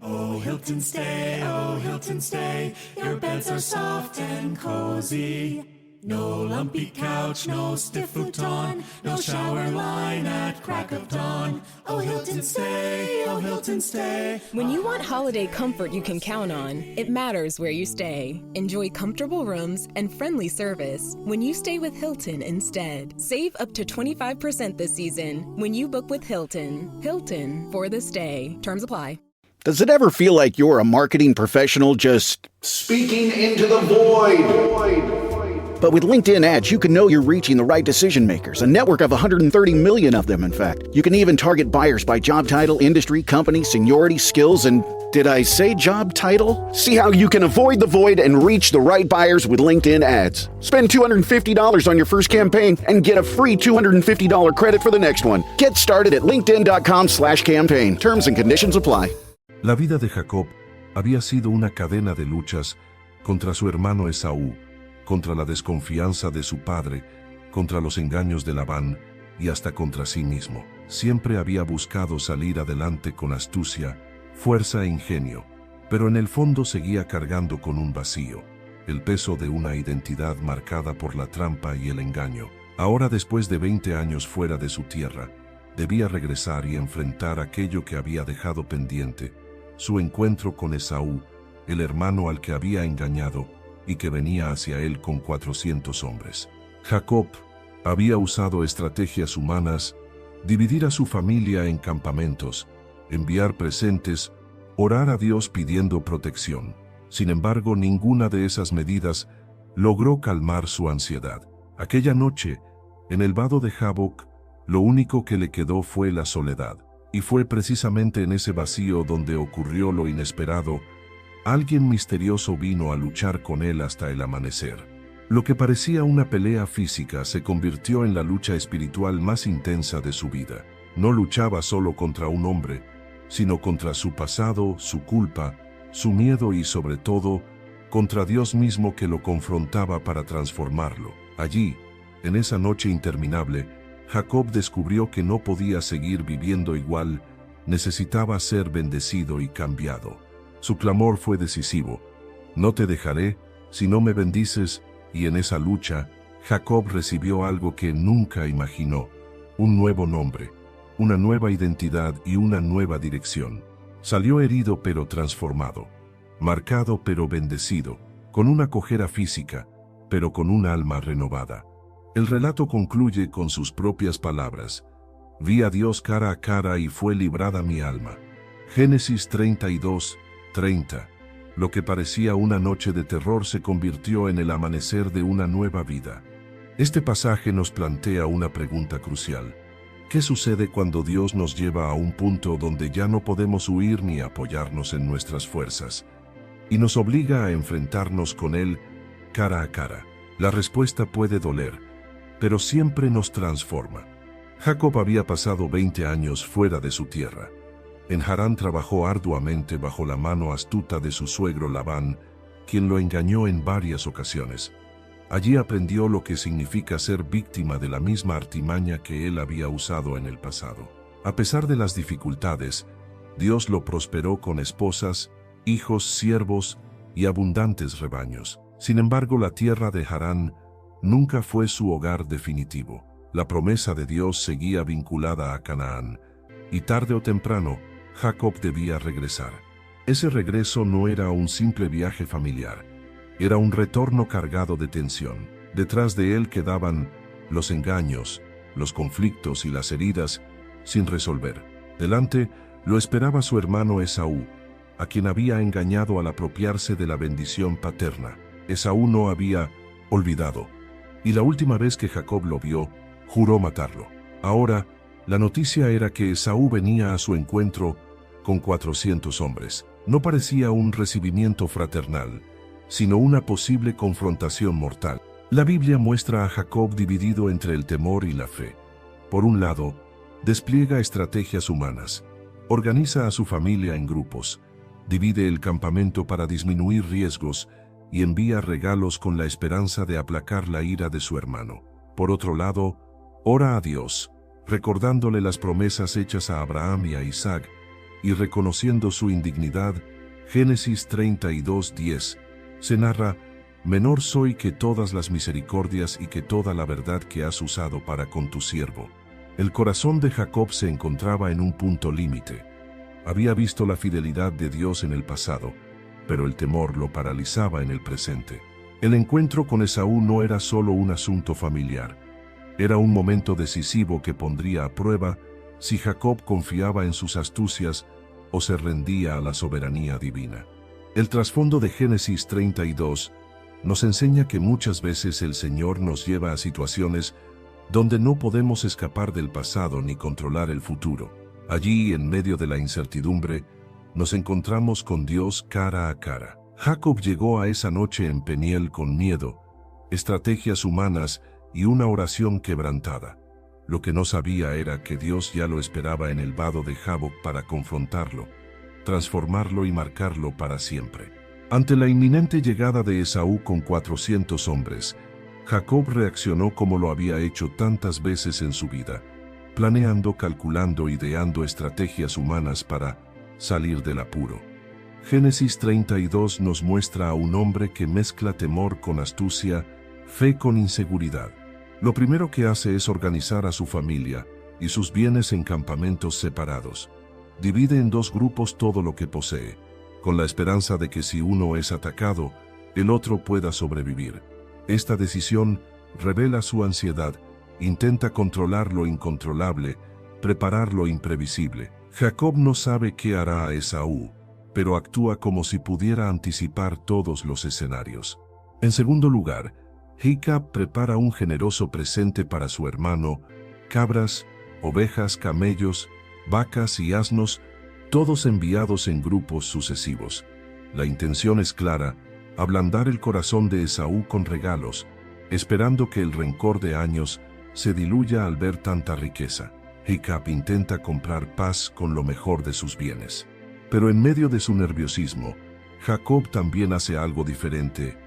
Oh, Hilton, stay. Your beds are soft and cozy. No lumpy couch, no stiff futon, no shower line at crack of dawn. Oh, Hilton, stay. Oh, Hilton, stay. When you want holiday comfort you can count on, it matters where you stay. Enjoy comfortable rooms and friendly service when you stay with Hilton instead. Save up to 25% this season when you book with Hilton. Hilton for the stay. Terms apply. Does it ever feel like you're a marketing professional just speaking into the void? But with LinkedIn ads, you can know you're reaching the right decision makers, a network of 130 million of them, in fact. You can even target buyers by job title, industry, company, seniority, skills, and did I say job title? See how you can avoid the void and reach the right buyers with LinkedIn ads. Spend $250 on your first campaign and get a free $250 credit for the next one. Get started at linkedin.com/campaign. Terms and conditions apply. La vida de Jacob había sido una cadena de luchas contra su hermano Esaú, contra la desconfianza de su padre, contra los engaños de Labán y hasta contra sí mismo. Siempre había buscado salir adelante con astucia, fuerza e ingenio, pero en el fondo seguía cargando con un vacío, el peso de una identidad marcada por la trampa y el engaño. Ahora, después de 20 años fuera de su tierra, debía regresar y enfrentar aquello que había dejado pendiente, su encuentro con Esaú, el hermano al que había engañado y que venía hacia él con 400 hombres. Jacob había usado estrategias humanas, dividir a su familia en campamentos, enviar presentes, orar a Dios pidiendo protección. Sin embargo, ninguna de esas medidas logró calmar su ansiedad. Aquella noche, en el vado de Jaboc, lo único que le quedó fue la soledad. Y fue precisamente en ese vacío donde ocurrió lo inesperado. Alguien misterioso vino a luchar con él hasta el amanecer. Lo que parecía una pelea física se convirtió en la lucha espiritual más intensa de su vida. No luchaba solo contra un hombre, sino contra su pasado, su culpa, su miedo y sobre todo, contra Dios mismo que lo confrontaba para transformarlo. Allí, en esa noche interminable, Jacob descubrió que no podía seguir viviendo igual, necesitaba ser bendecido y cambiado. Su clamor fue decisivo: no te dejaré si no me bendices, y en esa lucha, Jacob recibió algo que nunca imaginó: un nuevo nombre, una nueva identidad y una nueva dirección. Salió herido pero transformado, marcado pero bendecido, con una cojera física, pero con un alma renovada. El relato concluye con sus propias palabras: vi a Dios cara a cara y fue librada mi alma. Génesis 32:30. Lo que parecía una noche de terror se convirtió en el amanecer de una nueva vida. Este pasaje nos plantea una pregunta crucial. ¿Qué sucede cuando Dios nos lleva a un punto donde ya no podemos huir ni apoyarnos en nuestras fuerzas, y nos obliga a enfrentarnos con Él cara a cara? La respuesta puede doler, pero siempre nos transforma. Jacob había pasado 20 años fuera de su tierra. En Harán trabajó arduamente bajo la mano astuta de su suegro Labán, quien lo engañó en varias ocasiones. Allí aprendió lo que significa ser víctima de la misma artimaña que él había usado en el pasado. A pesar de las dificultades, Dios lo prosperó con esposas, hijos, siervos y abundantes rebaños. Sin embargo, la tierra de Harán nunca fue su hogar definitivo. La promesa de Dios seguía vinculada a Canaán, y tarde o temprano, Jacob debía regresar. Ese regreso no era un simple viaje familiar, era un retorno cargado de tensión. Detrás de él quedaban los engaños, los conflictos y las heridas sin resolver. Delante lo esperaba su hermano Esaú, a quien había engañado al apropiarse de la bendición paterna. Esaú no había olvidado, y la última vez que Jacob lo vio, juró matarlo. Ahora, la noticia era que Esaú venía a su encuentro con 400 hombres. No parecía un recibimiento fraternal, sino una posible confrontación mortal. La Biblia muestra a Jacob dividido entre el temor y la fe. Por un lado, despliega estrategias humanas, organiza a su familia en grupos, divide el campamento para disminuir riesgos y envía regalos con la esperanza de aplacar la ira de su hermano. Por otro lado, ora a Dios, recordándole las promesas hechas a Abraham y a Isaac, y reconociendo su indignidad, Génesis 32:10, se narra: menor soy que todas las misericordias y que toda la verdad que has usado para con tu siervo. El corazón de Jacob se encontraba en un punto límite. Había visto la fidelidad de Dios en el pasado, pero el temor lo paralizaba en el presente. El encuentro con Esaú no era solo un asunto familiar. Era un momento decisivo que pondría a prueba si Jacob confiaba en sus astucias o se rendía a la soberanía divina. El trasfondo de Génesis 32 nos enseña que muchas veces el Señor nos lleva a situaciones donde no podemos escapar del pasado ni controlar el futuro. Allí, en medio de la incertidumbre, nos encontramos con Dios cara a cara. Jacob llegó a esa noche en Peniel con miedo, estrategias humanas y una oración quebrantada. Lo que no sabía era que Dios ya lo esperaba en el vado de Jaboc para confrontarlo, transformarlo y marcarlo para siempre. Ante la inminente llegada de Esaú con 400 hombres, Jacob reaccionó como lo había hecho tantas veces en su vida, planeando, calculando, ideando estrategias humanas para salir del apuro. Génesis 32 nos muestra a un hombre que mezcla temor con astucia, fe con inseguridad. Lo primero que hace es organizar a su familia y sus bienes en campamentos separados. Divide en dos grupos todo lo que posee, con la esperanza de que si uno es atacado, el otro pueda sobrevivir. Esta decisión revela su ansiedad, intenta controlar lo incontrolable, preparar lo imprevisible. Jacob no sabe qué hará a Esaú, pero actúa como si pudiera anticipar todos los escenarios. En segundo lugar, Jacob prepara un generoso presente para su hermano: cabras, ovejas, camellos, vacas y asnos, todos enviados en grupos sucesivos. La intención es clara: ablandar el corazón de Esaú con regalos, esperando que el rencor de años se diluya al ver tanta riqueza. Jacob intenta comprar paz con lo mejor de sus bienes. Pero en medio de su nerviosismo, Jacob también hace algo diferente.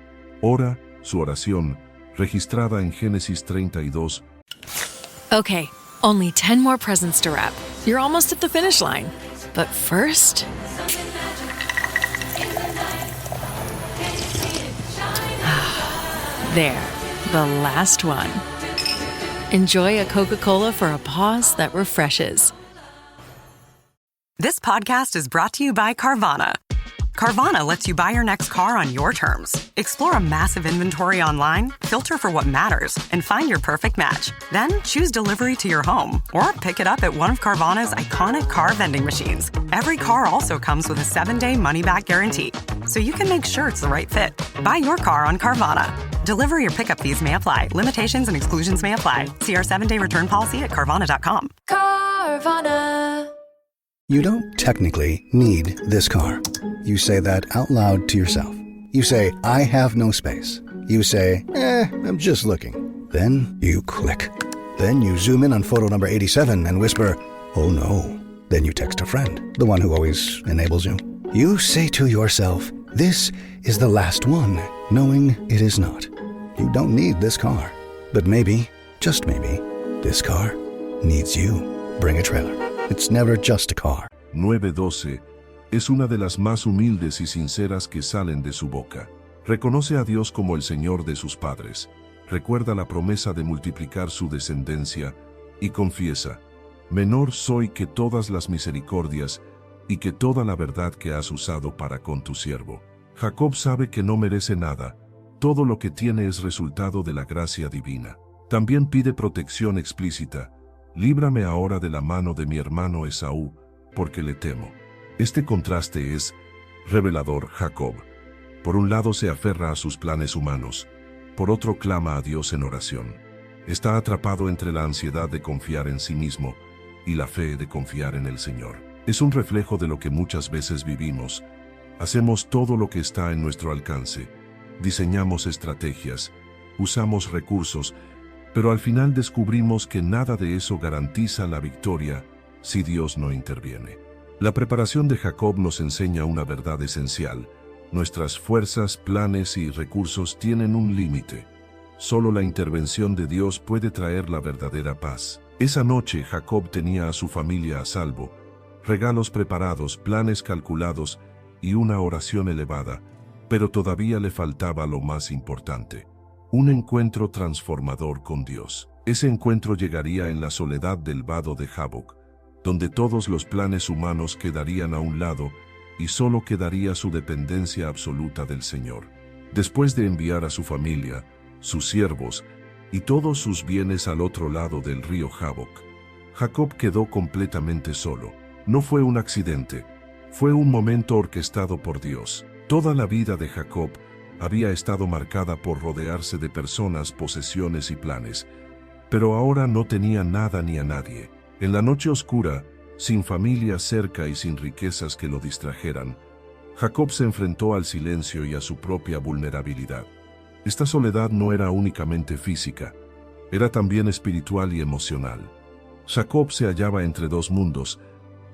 Ora. Su oración, registrada en Génesis 32. Okay, only 10 more presents to wrap. You're almost at the finish line. But first... There, the last one. Enjoy a Coca-Cola for a pause that refreshes. This podcast is brought to you by Carvana. Carvana lets you buy your next car on your terms. Explore a massive inventory online, filter for what matters, and find your perfect match. Then choose delivery to your home or pick it up at one of Carvana's iconic car vending machines. Every car also comes with a 7-day money-back guarantee, so you can make sure it's the right fit. Buy your car on Carvana. Delivery or pickup fees may apply. Limitations and exclusions may apply. See our 7-day return policy at Carvana.com. Carvana. You don't technically need this car. You say that out loud to yourself. You say, I have no space. You say, I'm just looking. Then you click. Then you zoom in on photo number 87 and whisper, oh no. Then you text a friend, the one who always enables you. You say to yourself, this is the last one, knowing it is not. You don't need this car. But maybe, just maybe, this car needs you. Bring a trailer. It's never just a car. 9:12 es una de las más humildes y sinceras que salen de su boca. Reconoce a Dios como el Señor de sus padres, recuerda la promesa de multiplicar su descendencia y confiesa: menor soy que todas las misericordias y que toda la verdad que has usado para con tu siervo. Jacob sabe que no merece nada, todo lo que tiene es resultado de la gracia divina. También pide protección explícita: líbrame ahora de la mano de mi hermano Esaú, porque le temo. Este contraste es revelador. Jacob, por un lado, se aferra a sus planes humanos, por otro clama a Dios en oración. Está atrapado entre la ansiedad de confiar en sí mismo y la fe de confiar en el Señor. Es un reflejo de lo que muchas veces vivimos. Hacemos todo lo que está en nuestro alcance, diseñamos estrategias, usamos recursos, pero al final descubrimos que nada de eso garantiza la victoria si Dios no interviene. La preparación de Jacob nos enseña una verdad esencial: nuestras fuerzas, planes y recursos tienen un límite. Solo la intervención de Dios puede traer la verdadera paz. Esa noche Jacob tenía a su familia a salvo, regalos preparados, planes calculados y una oración elevada, pero todavía le faltaba lo más importante: un encuentro transformador con Dios. Ese encuentro llegaría en la soledad del vado de Jaboc, donde todos los planes humanos quedarían a un lado y solo quedaría su dependencia absoluta del Señor. Después de enviar a su familia, sus siervos y todos sus bienes al otro lado del río Jaboc, Jacob quedó completamente solo. No fue un accidente, fue un momento orquestado por Dios. Toda la vida de Jacob había estado marcada por rodearse de personas, posesiones y planes, pero ahora no tenía nada ni a nadie. En la noche oscura, sin familia cerca y sin riquezas que lo distrajeran, Jacob se enfrentó al silencio y a su propia vulnerabilidad. Esta soledad no era únicamente física, era también espiritual y emocional. Jacob se hallaba entre dos mundos.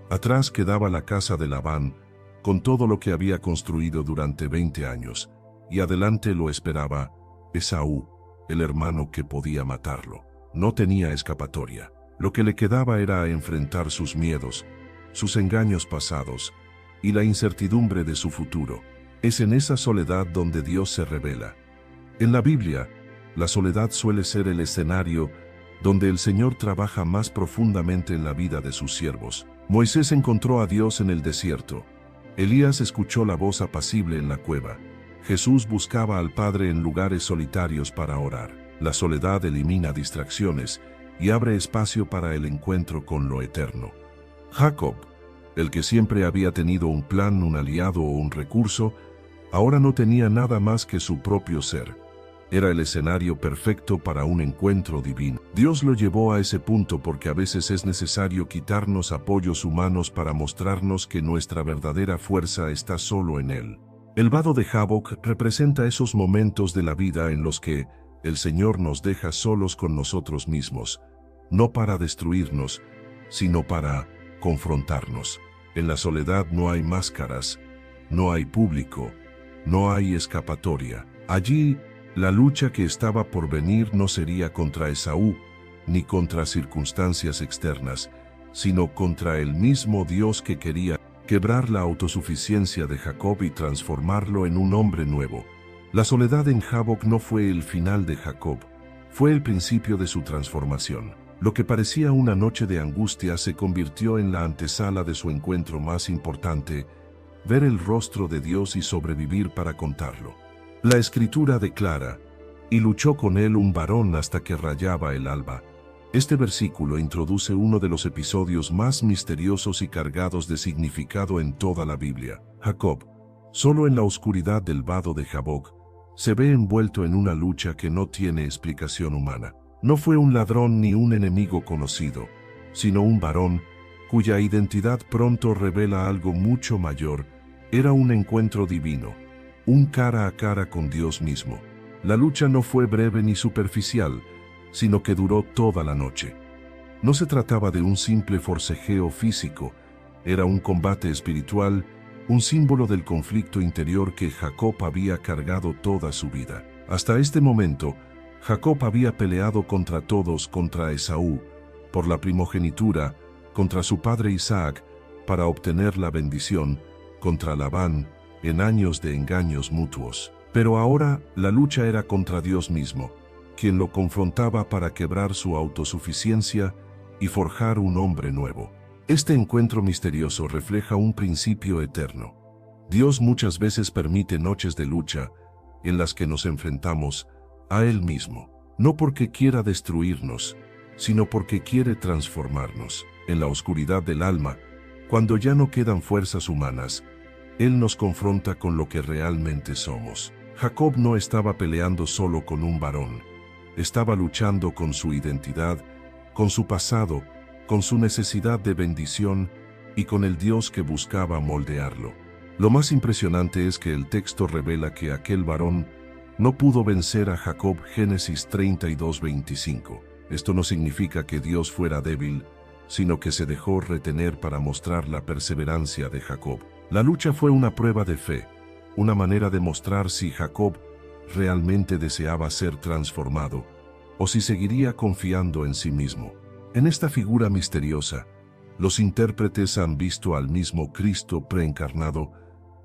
Atrás quedaba la casa de Labán, con todo lo que había construido durante 20 años, y adelante lo esperaba Esaú, el hermano que podía matarlo. No tenía escapatoria. Lo que le quedaba era enfrentar sus miedos, sus engaños pasados y la incertidumbre de su futuro. Es en esa soledad donde Dios se revela. En la Biblia, la soledad suele ser el escenario donde el Señor trabaja más profundamente en la vida de sus siervos. Moisés encontró a Dios en el desierto. Elías escuchó la voz apacible en la cueva. Jesús buscaba al Padre en lugares solitarios para orar. La soledad elimina distracciones y abre espacio para el encuentro con lo eterno. Jacob, el que siempre había tenido un plan, un aliado o un recurso, ahora no tenía nada más que su propio ser. Era el escenario perfecto para un encuentro divino. Dios lo llevó a ese punto porque a veces es necesario quitarnos apoyos humanos para mostrarnos que nuestra verdadera fuerza está solo en Él. El vado de Jaboc representa esos momentos de la vida en los que el Señor nos deja solos con nosotros mismos, no para destruirnos, sino para confrontarnos. En la soledad no hay máscaras, no hay público, no hay escapatoria. Allí, la lucha que estaba por venir no sería contra Esaú, ni contra circunstancias externas, sino contra el mismo Dios que quería quebrar la autosuficiencia de Jacob y transformarlo en un hombre nuevo. La soledad en Jaboc no fue el final de Jacob, fue el principio de su transformación. Lo que parecía una noche de angustia se convirtió en la antesala de su encuentro más importante: ver el rostro de Dios y sobrevivir para contarlo. La Escritura declara: y luchó con él un varón hasta que rayaba el alba. Este versículo introduce uno de los episodios más misteriosos y cargados de significado en toda la Biblia. Jacob, solo en la oscuridad del vado de Jaboc, se ve envuelto en una lucha que no tiene explicación humana. No fue un ladrón ni un enemigo conocido, sino un varón cuya identidad pronto revela algo mucho mayor. Era un encuentro divino, un cara a cara con Dios mismo. La lucha no fue breve ni superficial, sino que duró toda la noche. No se trataba de un simple forcejeo físico, era un combate espiritual, un símbolo del conflicto interior que Jacob había cargado toda su vida. Hasta este momento, Jacob había peleado contra todos, contra Esaú, por la primogenitura, contra su padre Isaac, para obtener la bendición, contra Labán, en años de engaños mutuos. Pero ahora la lucha era contra Dios mismo, quien lo confrontaba para quebrar su autosuficiencia y forjar un hombre nuevo. Este encuentro misterioso refleja un principio eterno. Dios muchas veces permite noches de lucha en las que nos enfrentamos a Él mismo, no porque quiera destruirnos, sino porque quiere transformarnos. En la oscuridad del alma, cuando ya no quedan fuerzas humanas, Él nos confronta con lo que realmente somos. Jacob no estaba peleando solo con un varón, estaba luchando con su identidad, con su pasado, con su necesidad de bendición y con el Dios que buscaba moldearlo. Lo más impresionante es que el texto revela que aquel varón no pudo vencer a Jacob. Génesis 32:25. Esto no significa que Dios fuera débil, sino que se dejó retener para mostrar la perseverancia de Jacob. La lucha fue una prueba de fe, una manera de mostrar si Jacob realmente deseaba ser transformado o si seguiría confiando en sí mismo. En esta figura misteriosa, Los intérpretes han visto al mismo Cristo preencarnado,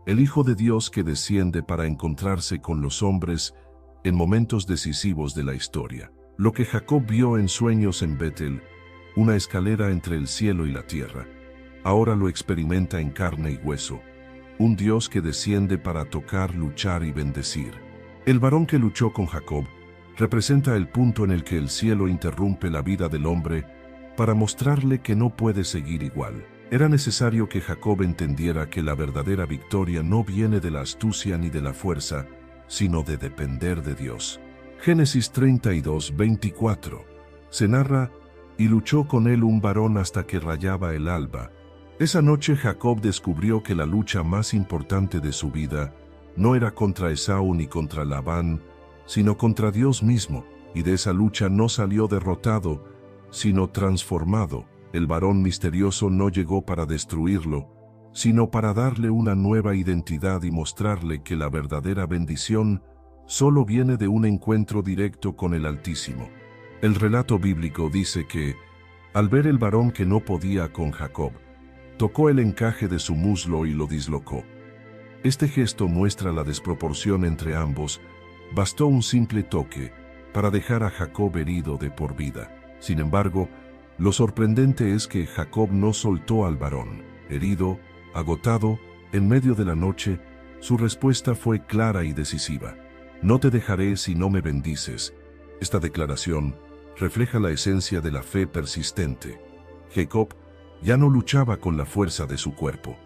el Hijo de Dios que desciende para encontrarse con los hombres en momentos decisivos de la historia. Lo que Jacob vio en sueños en Betel, una escalera entre el cielo y la tierra, ahora lo experimenta en carne y hueso, un Dios que desciende para tocar, luchar y bendecir. El varón que luchó con Jacob representa el punto en el que el cielo interrumpe la vida del hombre para mostrarle que no puede seguir igual. Era necesario que Jacob entendiera que la verdadera victoria no viene de la astucia ni de la fuerza, sino de depender de Dios. Génesis 32:24. Se narra, y luchó con él un varón hasta que rayaba el alba. Esa noche Jacob descubrió que la lucha más importante de su vida no era contra Esaú ni contra Labán, sino contra Dios mismo, y de esa lucha no salió derrotado, sino transformado. El varón misterioso no llegó para destruirlo, sino para darle una nueva identidad y mostrarle que la verdadera bendición solo viene de un encuentro directo con el Altísimo. El relato bíblico dice que, al ver el varón que no podía con Jacob, tocó el encaje de su muslo y lo dislocó. Este gesto muestra la desproporción entre ambos. Bastó un simple toque para dejar a Jacob herido de por vida. Sin embargo, lo sorprendente es que Jacob no soltó al varón. Herido, agotado, en medio de la noche, su respuesta fue clara y decisiva. No te dejaré si no me bendices. Esta declaración refleja la esencia de la fe persistente. Jacob ya no luchaba con la fuerza de su cuerpo.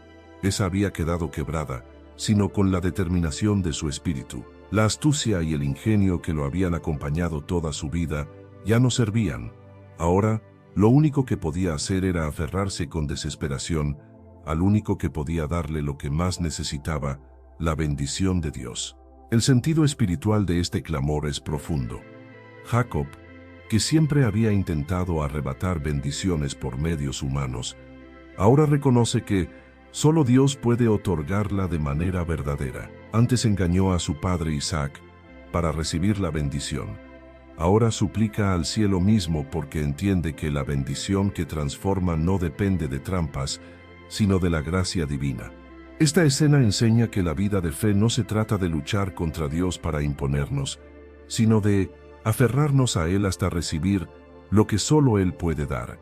Esa había quedado quebrada, sino con la determinación de su espíritu. La astucia y el ingenio que lo habían acompañado toda su vida ya no servían. Ahora, lo único que podía hacer era aferrarse con desesperación al único que podía darle lo que más necesitaba, la bendición de Dios. El sentido espiritual de este clamor es profundo. Jacob, que siempre había intentado arrebatar bendiciones por medios humanos, ahora reconoce que solo Dios puede otorgarla de manera verdadera. Antes engañó a su padre Isaac para recibir la bendición. Ahora suplica al cielo mismo porque entiende que la bendición que transforma no depende de trampas, sino de la gracia divina. Esta escena enseña que la vida de fe no se trata de luchar contra Dios para imponernos, sino de aferrarnos a Él hasta recibir lo que solo Él puede dar.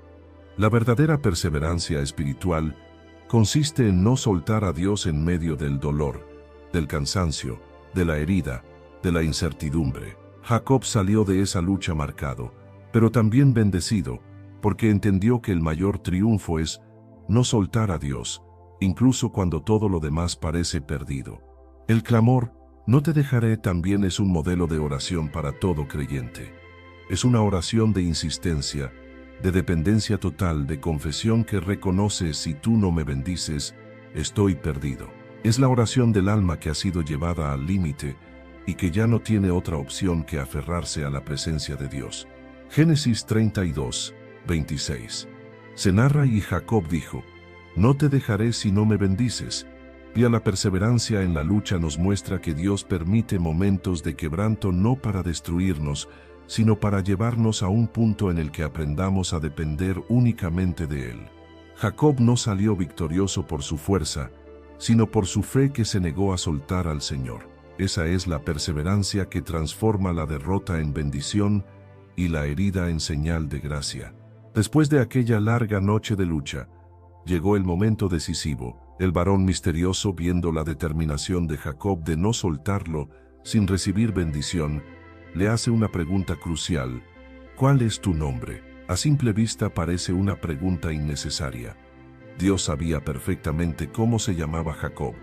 La verdadera perseverancia espiritual consiste en no soltar a Dios en medio del dolor, del cansancio, de la herida, de la incertidumbre. Jacob salió de esa lucha marcado, pero también bendecido, porque entendió que el mayor triunfo es no soltar a Dios, incluso cuando todo lo demás parece perdido. El clamor, no te dejaré, también es un modelo de oración para todo creyente. Es una oración de insistencia, de dependencia total, de confesión que reconoce: si tú no me bendices, estoy perdido. Es la oración del alma que ha sido llevada al límite y que ya no tiene otra opción que aferrarse a la presencia de Dios. Génesis 32:26. Se narra: y Jacob dijo: no te dejaré si no me bendices. Y a la perseverancia en la lucha nos muestra que Dios permite momentos de quebranto no para destruirnos, sino para llevarnos a un punto en el que aprendamos a depender únicamente de Él. Jacob no salió victorioso por su fuerza, sino por su fe que se negó a soltar al Señor. Esa es la perseverancia que transforma la derrota en bendición y la herida en señal de gracia. Después de aquella larga noche de lucha, llegó el momento decisivo. El varón misterioso, viendo la determinación de Jacob de no soltarlo sin recibir bendición, le hace una pregunta crucial: ¿cuál es tu nombre? A simple vista parece una pregunta innecesaria. Dios sabía perfectamente cómo se llamaba Jacob.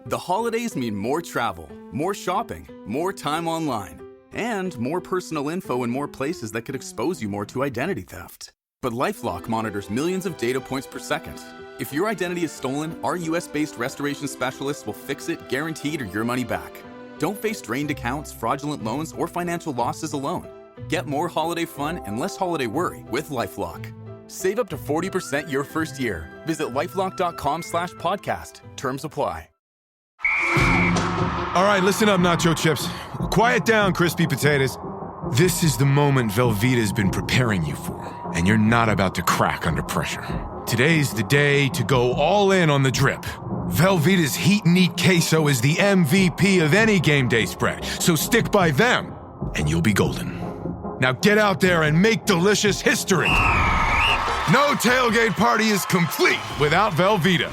The holidays mean more travel, more shopping, more time online, and more personal info in more places that could expose you more to identity theft. But LifeLock monitors millions of data points per second. If your identity is stolen, our US-based restoration specialists will fix it, guaranteed, or your money back. Don't face drained accounts, fraudulent loans, or financial losses alone. Get more holiday fun and less holiday worry with LifeLock. Save up to 40% your first year. Visit LifeLock.com/podcast. Terms apply. All right, listen up, Nacho Chips. Quiet down, crispy potatoes. This is the moment Velveeta's been preparing you for, and you're not about to crack under pressure. Today's the day to go all in on the drip. Velveeta's Heat and Eat Queso is the MVP of any game day spread, so stick by them, and you'll be golden. Now get out there and make delicious history. No tailgate party is complete without Velveeta.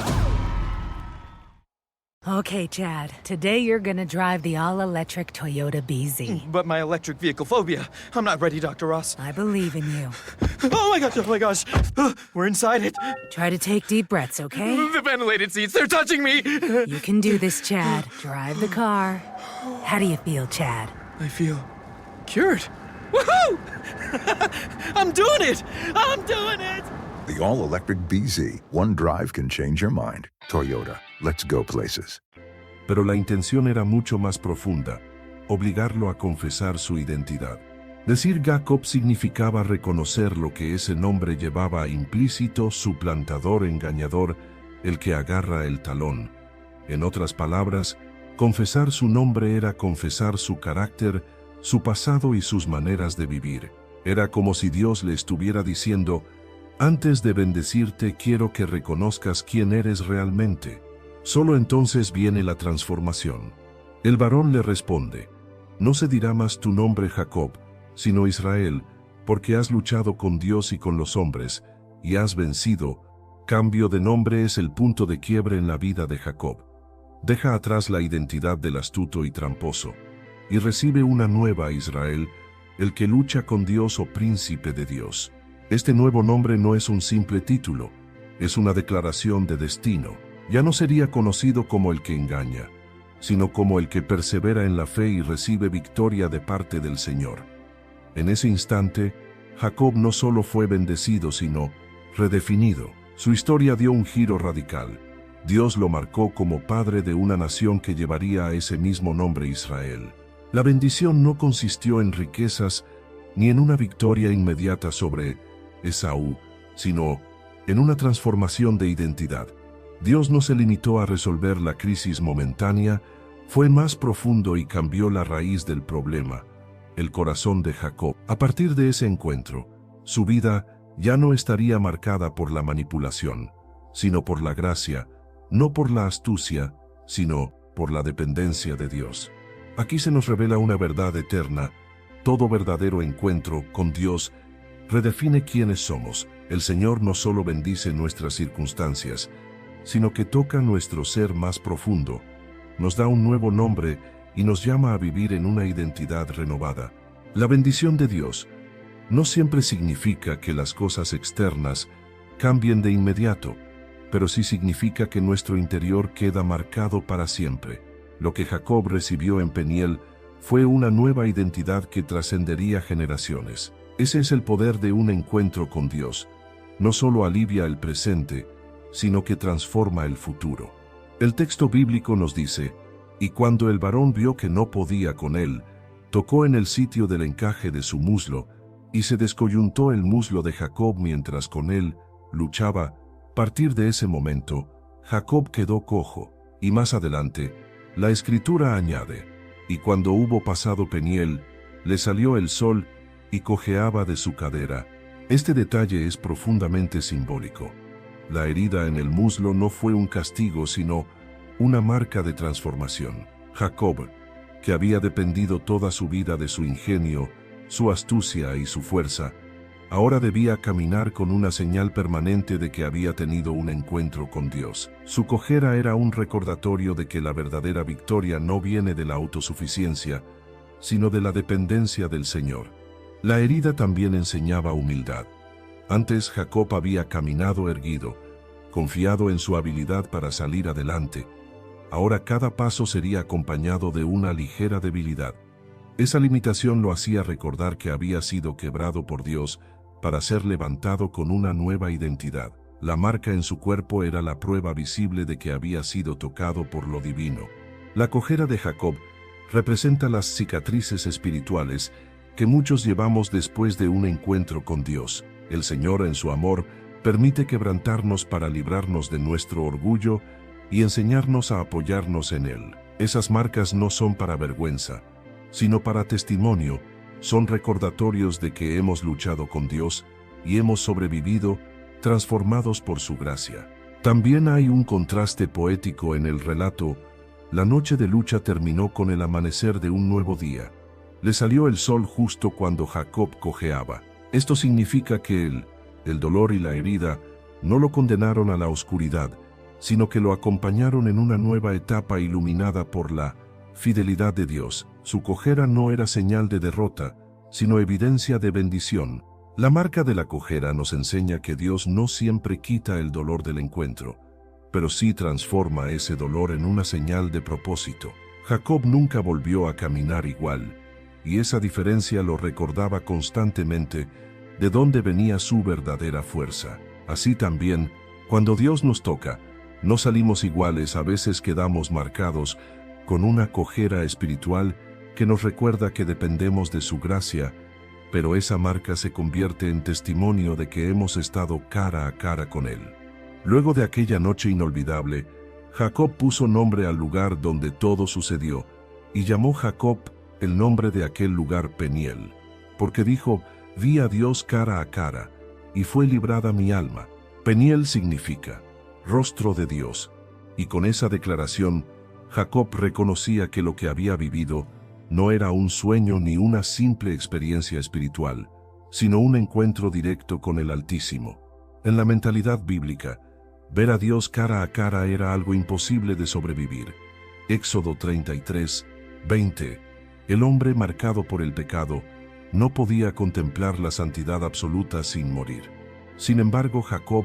Okay, Chad. Today you're gonna drive the all-electric Toyota BZ. But my electric vehicle phobia. I'm not ready, Dr. Ross. I believe in you. Oh my gosh. We're inside it. Try to take deep breaths, okay? The ventilated seats, they're touching me. You can do this, Chad. Drive the car. How do you feel, Chad? I feel cured. Woohoo! I'm doing it! I'm doing it! The all-electric BZ. One drive can change your mind. Toyota. Let's go places. Pero la intención era mucho más profunda, obligarlo a confesar su identidad. Decir Jacob significaba reconocer lo que ese nombre llevaba implícito: suplantador, engañador, el que agarra el talón. En otras palabras, confesar su nombre era confesar su carácter, su pasado y sus maneras de vivir. Era como si Dios le estuviera diciendo: antes de bendecirte quiero que reconozcas quién eres realmente. Solo entonces viene la transformación. El varón le responde: no se dirá más tu nombre Jacob, sino Israel, porque has luchado con Dios y con los hombres, y has vencido. Cambio de nombre es el punto de quiebre en la vida de Jacob. Deja atrás la identidad del astuto y tramposo, y recibe una nueva Israel, el que lucha con Dios o príncipe de Dios. Este nuevo nombre no es un simple título, es una declaración de destino. Ya no sería conocido como el que engaña, sino como el que persevera en la fe y recibe victoria de parte del Señor. En ese instante, Jacob no solo fue bendecido, sino redefinido. Su historia dio un giro radical. Dios lo marcó como padre de una nación que llevaría a ese mismo nombre, Israel. La bendición no consistió en riquezas ni en una victoria inmediata sobre Esaú, sino en una transformación de identidad. Dios no se limitó a resolver la crisis momentánea, fue más profundo y cambió la raíz del problema, el corazón de Jacob. A partir de ese encuentro, su vida ya no estaría marcada por la manipulación, sino por la gracia, no por la astucia, sino por la dependencia de Dios. Aquí se nos revela una verdad eterna. Todo verdadero encuentro con Dios redefine quiénes somos. El Señor no solo bendice nuestras circunstancias, sino que toca nuestro ser más profundo, nos da un nuevo nombre y nos llama a vivir en una identidad renovada. La bendición de Dios no siempre significa que las cosas externas cambien de inmediato, pero sí significa que nuestro interior queda marcado para siempre. Lo que Jacob recibió en Peniel fue una nueva identidad que trascendería generaciones. Ese es el poder de un encuentro con Dios. No solo alivia el presente, sino que transforma el futuro. El texto bíblico nos dice: y cuando el varón vio que no podía con él, tocó en el sitio del encaje de su muslo, y se descoyuntó el muslo de Jacob mientras con él luchaba. A partir de ese momento, Jacob quedó cojo, y más adelante, la Escritura añade: y cuando hubo pasado Peniel, le salió el sol, y cojeaba de su cadera. Este detalle es profundamente simbólico. La herida en el muslo no fue un castigo, sino una marca de transformación. Jacob, que había dependido toda su vida de su ingenio, su astucia y su fuerza, ahora debía caminar con una señal permanente de que había tenido un encuentro con Dios. Su cojera era un recordatorio de que la verdadera victoria no viene de la autosuficiencia, sino de la dependencia del Señor. La herida también enseñaba humildad. Antes Jacob había caminado erguido, confiado en su habilidad para salir adelante. Ahora cada paso sería acompañado de una ligera debilidad. Esa limitación lo hacía recordar que había sido quebrado por Dios para ser levantado con una nueva identidad. La marca en su cuerpo era la prueba visible de que había sido tocado por lo divino. La cojera de Jacob representa las cicatrices espirituales que muchos llevamos después de un encuentro con Dios. El Señor, en su amor, permite quebrantarnos para librarnos de nuestro orgullo y enseñarnos a apoyarnos en Él. Esas marcas no son para vergüenza, sino para testimonio. Son recordatorios de que hemos luchado con Dios y hemos sobrevivido, transformados por su gracia. También hay un contraste poético en el relato. La noche de lucha terminó con el amanecer de un nuevo día. Le salió el sol justo cuando Jacob cojeaba. Esto significa que el dolor y la herida no lo condenaron a la oscuridad, sino que lo acompañaron en una nueva etapa iluminada por la fidelidad de Dios. Su cojera no era señal de derrota, sino evidencia de bendición. La marca de la cojera nos enseña que Dios no siempre quita el dolor del encuentro, pero sí transforma ese dolor en una señal de propósito. Jacob nunca volvió a caminar igual, y esa diferencia lo recordaba constantemente de dónde venía su verdadera fuerza. Así también, cuando Dios nos toca, no salimos iguales, a veces quedamos marcados con una cojera espiritual que nos recuerda que dependemos de su gracia, pero esa marca se convierte en testimonio de que hemos estado cara a cara con Él. Luego de aquella noche inolvidable, Jacob puso nombre al lugar donde todo sucedió, y llamó Jacob el nombre de aquel lugar Peniel, porque dijo: vi a Dios cara a cara, y fue librada mi alma. Peniel significa rostro de Dios, y con esa declaración, Jacob reconocía que lo que había vivido no era un sueño ni una simple experiencia espiritual, sino un encuentro directo con el Altísimo. En la mentalidad bíblica, ver a Dios cara a cara era algo imposible de sobrevivir. Éxodo 33, 20. El hombre marcado por el pecado no podía contemplar la santidad absoluta sin morir. Sin embargo, Jacob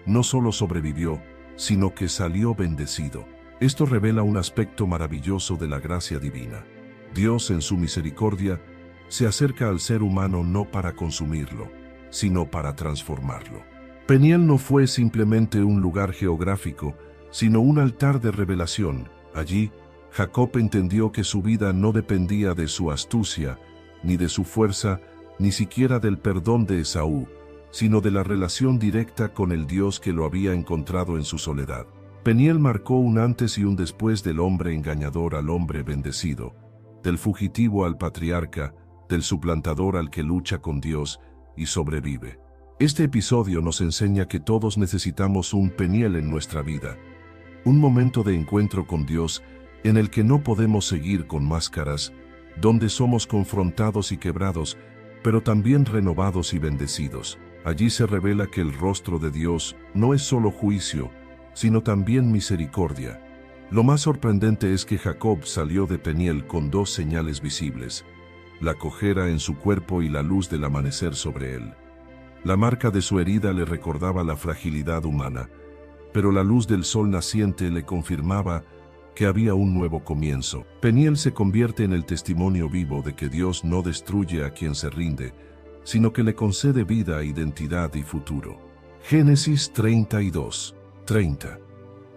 no solo sobrevivió, sino que salió bendecido. Esto revela un aspecto maravilloso de la gracia divina. Dios, en su misericordia, se acerca al ser humano no para consumirlo, sino para transformarlo. Peniel no fue simplemente un lugar geográfico, sino un altar de revelación. Allí, Jacob entendió que su vida no dependía de su astucia, ni de su fuerza, ni siquiera del perdón de Esaú, sino de la relación directa con el Dios que lo había encontrado en su soledad. Peniel marcó un antes y un después del hombre engañador al hombre bendecido, del fugitivo al patriarca, del suplantador al que lucha con Dios y sobrevive. Este episodio nos enseña que todos necesitamos un Peniel en nuestra vida, un momento de encuentro con Dios en el que no podemos seguir con máscaras, donde somos confrontados y quebrados, pero también renovados y bendecidos. Allí se revela que el rostro de Dios no es solo juicio, sino también misericordia. Lo más sorprendente es que Jacob salió de Peniel con dos señales visibles: la cojera en su cuerpo y la luz del amanecer sobre él. La marca de su herida le recordaba la fragilidad humana, pero la luz del sol naciente le confirmaba que había un nuevo comienzo. Peniel se convierte en el testimonio vivo de que Dios no destruye a quien se rinde, sino que le concede vida, identidad y futuro. Génesis 32, 30.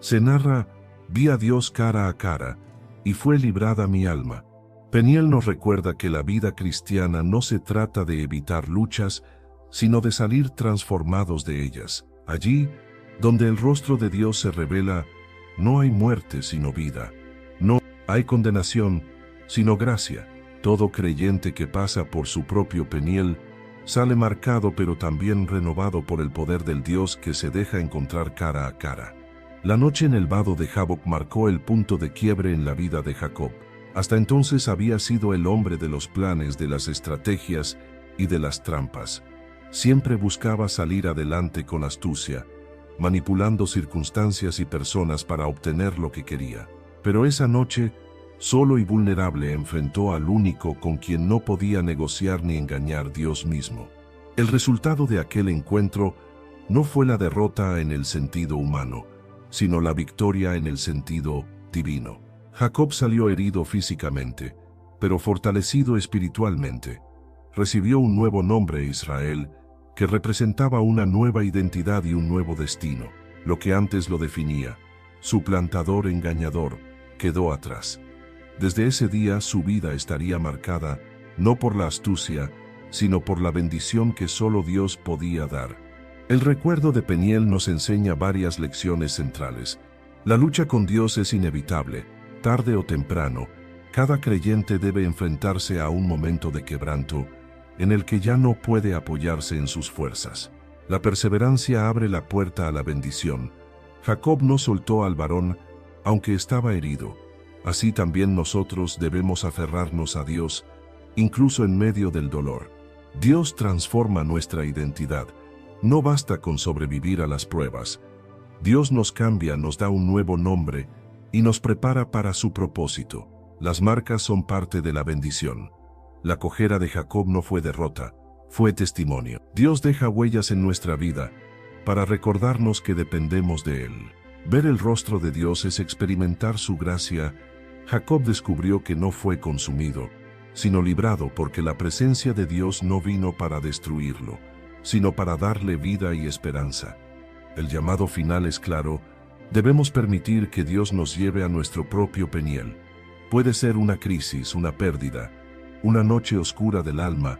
Se narra: vi a Dios cara a cara, y fue librada mi alma. Peniel nos recuerda que la vida cristiana no se trata de evitar luchas, sino de salir transformados de ellas. Allí, donde el rostro de Dios se revela, no hay muerte sino vida. No hay condenación sino gracia. Todo creyente que pasa por su propio Peniel sale marcado pero también renovado por el poder del Dios que se deja encontrar cara a cara. La noche en el vado de Jaboc marcó el punto de quiebre en la vida de Jacob. Hasta entonces había sido el hombre de los planes, de las estrategias y de las trampas. Siempre buscaba salir adelante con astucia, manipulando circunstancias y personas para obtener lo que quería. Pero esa noche, solo y vulnerable, enfrentó al único con quien no podía negociar ni engañar: Dios mismo. El resultado de aquel encuentro no fue la derrota en el sentido humano, sino la victoria en el sentido divino. Jacob salió herido físicamente, pero fortalecido espiritualmente. Recibió un nuevo nombre, Israel, que representaba una nueva identidad y un nuevo destino. Lo que antes lo definía, suplantador, engañador, quedó atrás. Desde ese día su vida estaría marcada no por la astucia, sino por la bendición que solo Dios podía dar. El recuerdo de Peniel nos enseña varias lecciones centrales. La lucha con Dios es inevitable. Tarde o temprano, cada creyente debe enfrentarse a un momento de quebranto en el que ya no puede apoyarse en sus fuerzas. La perseverancia abre la puerta a la bendición. Jacob no soltó al varón, aunque estaba herido. Así también nosotros debemos aferrarnos a Dios, incluso en medio del dolor. Dios transforma nuestra identidad. No basta con sobrevivir a las pruebas. Dios nos cambia, nos da un nuevo nombre y nos prepara para su propósito. Las marcas son parte de la bendición. La cojera de Jacob no fue derrota, fue testimonio. Dios deja huellas en nuestra vida para recordarnos que dependemos de Él. Ver el rostro de Dios es experimentar su gracia. Jacob descubrió que no fue consumido, sino librado, porque la presencia de Dios no vino para destruirlo, sino para darle vida y esperanza. El llamado final es claro: debemos permitir que Dios nos lleve a nuestro propio Peniel. Puede ser una crisis, una pérdida, una noche oscura del alma,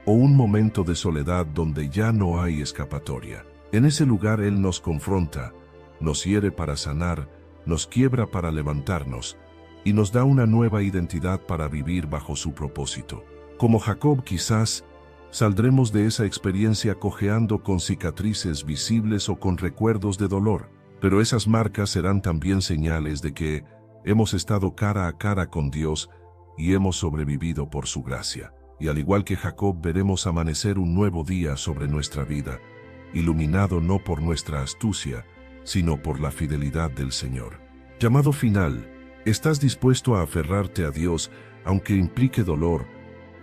o un momento de soledad donde ya no hay escapatoria. En ese lugar Él nos confronta, nos hiere para sanar, nos quiebra para levantarnos, y nos da una nueva identidad para vivir bajo su propósito. Como Jacob, quizás saldremos de esa experiencia cojeando, con cicatrices visibles o con recuerdos de dolor, pero esas marcas serán también señales de que hemos estado cara a cara con Dios y hemos sobrevivido por su gracia. Y al igual que Jacob, veremos amanecer un nuevo día sobre nuestra vida, iluminado no por nuestra astucia, sino por la fidelidad del Señor. Llamado final: ¿estás dispuesto a aferrarte a Dios, aunque implique dolor,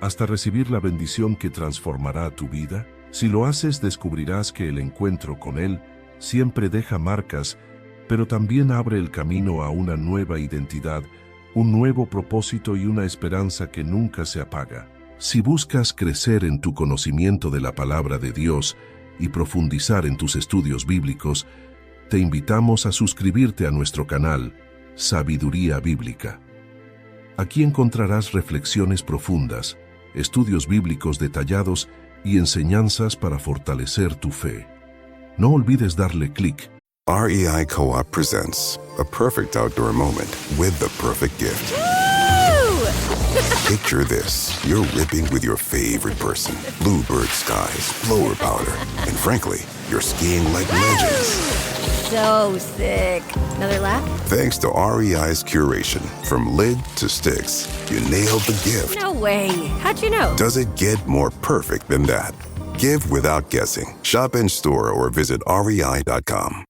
hasta recibir la bendición que transformará tu vida? Si lo haces, descubrirás que el encuentro con Él siempre deja marcas, pero también abre el camino a una nueva identidad, un nuevo propósito y una esperanza que nunca se apaga. Si buscas crecer en tu conocimiento de la palabra de Dios y profundizar en tus estudios bíblicos, te invitamos a suscribirte a nuestro canal Sabiduría Bíblica. Aquí encontrarás reflexiones profundas, estudios bíblicos detallados y enseñanzas para fortalecer tu fe. No olvides darle clic. REI Co-op presents a perfect outdoor moment with the perfect gift. Picture this: you're ripping with your favorite person, bluebird skies, blower powder, and frankly, you're skiing like legends. So sick. Another lap? Thanks to REI's curation, from lid to sticks, you nailed the gift. No way. How'd you know? Does it get more perfect than that? Give without guessing. Shop in store or visit REI.com.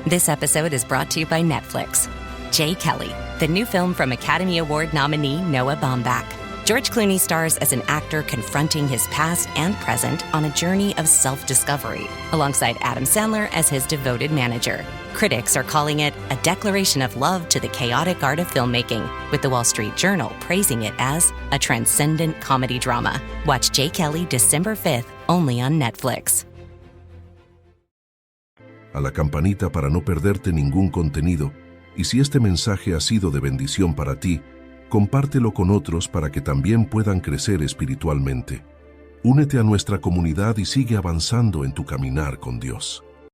This episode is brought to you by Netflix. Jay Kelly, the new film from Academy Award nominee Noah Baumbach. George Clooney stars as an actor confronting his past and present on a journey of self-discovery, alongside Adam Sandler as his devoted manager. Critics are calling it a declaration of love to the chaotic art of filmmaking, with the Wall Street Journal praising it as a transcendent comedy drama. Watch Jay Kelly December 5th, only on Netflix. A la campanita para no perderte ningún contenido, y si este mensaje ha sido de bendición para ti, compártelo con otros para que también puedan crecer espiritualmente. Únete a nuestra comunidad y sigue avanzando en tu caminar con Dios.